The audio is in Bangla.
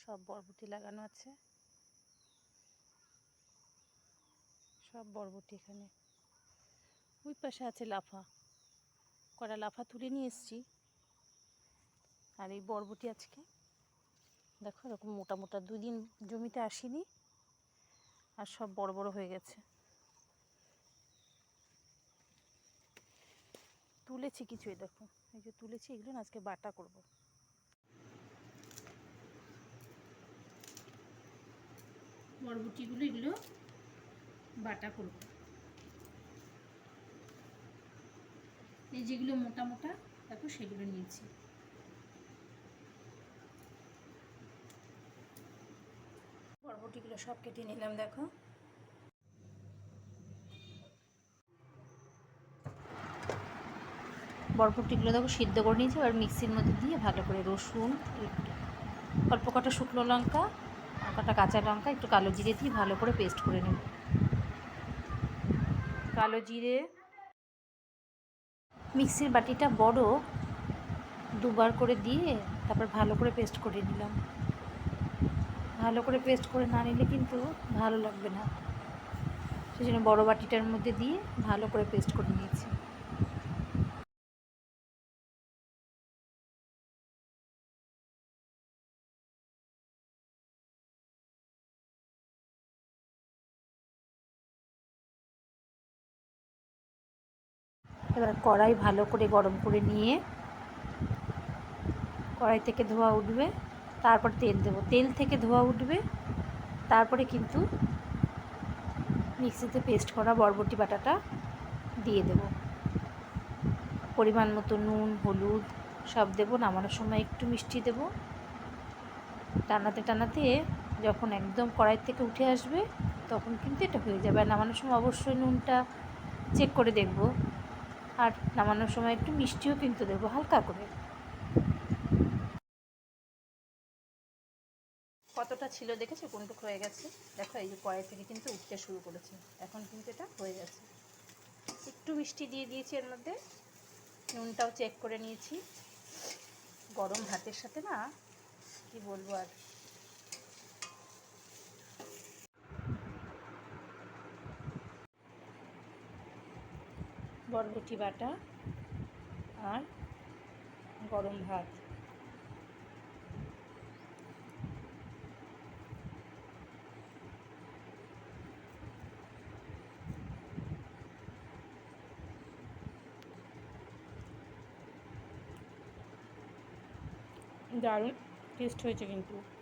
সব বরবটি লাগানো আছে, সব বরবটি এখানে। ওই পাশে আছে লাফা, কটা লাফা তুলে নিয়ে এসছি। আর এই বরবটি আজকে দেখো এরকম মোটা মোটা, 2 দিন জমিতে আসিনি আর সব বড় বড় হয়ে গেছে। তুলেছি কিছু, এই দেখো এই যে তুলেছি, এগুলো না আজকে বাটা করব। বরবটিগুলো এগুলো বাটা করব। এই যেগুলো মোটা মোটা দেখো সেগুলো নিয়েছি। বরবটিগুলো সব কেটে নিলাম দেখো। বরবটিগুলো দেখো সিদ্ধ করে নিয়েছি, আর মিক্সির মধ্যে দিয়ে ভালো করে রসুন, অল্প কটা শুকনো লঙ্কা আর কটা কাঁচা লঙ্কা, একটু কালো জিরে দিয়ে ভালো করে পেস্ট করে নেব। কালো জিরে, মিক্সির বাটিটা বড়, দুবার করে দিয়ে তারপর ভালো করে পেস্ট করে নিলাম। ভালো করে পেস্ট করে না নিলে কিন্তু ভালো লাগবে না, সেই জন্য বড়ো বাটিটার মধ্যে দিয়ে ভালো করে পেস্ট করে নিয়েছি। এবার কড়াই ভালো করে গরম করে নিয়ে, কড়াই থেকে ধোয়া উঠবে, তারপর তেল দেবো, তেল থেকে ধোয়া উঠবে, তারপরে কিন্তু মিক্সিতে পেস্ট করা বরবটি বাটাটা দিয়ে দেব। পরিমাণ মতো নুন, হলুদ সব দেবো। নামানোর সময় একটু মিষ্টি দেব। টানাতে টানাতে যখন একদম কড়াই থেকে উঠে আসবে তখন কিন্তু এটা হয়ে যাবে। আর নামানোর সময় অবশ্যই নুনটা চেক করে দেখব, আর নামানোর সময় একটু মিষ্টিও কিন্তু দেবো হালকা করে। কতটা ছিল দেখেছো, কোনটুক হয়ে গেছে দেখো, এই যে কড়াই থেকে কিন্তু উঠতে শুরু করেছে, এখন কিন্তু এটা হয়ে গেছে। একটু মিষ্টি দিয়ে দিয়েছি এর মধ্যে, নুনটাও চেক করে নিয়েছি। গরম ভাতের সাথে না কি বলবো আর। বরবটি বাটা আর গরম ভাত, দারুণ টেস্ট হয়েছে কিন্তু।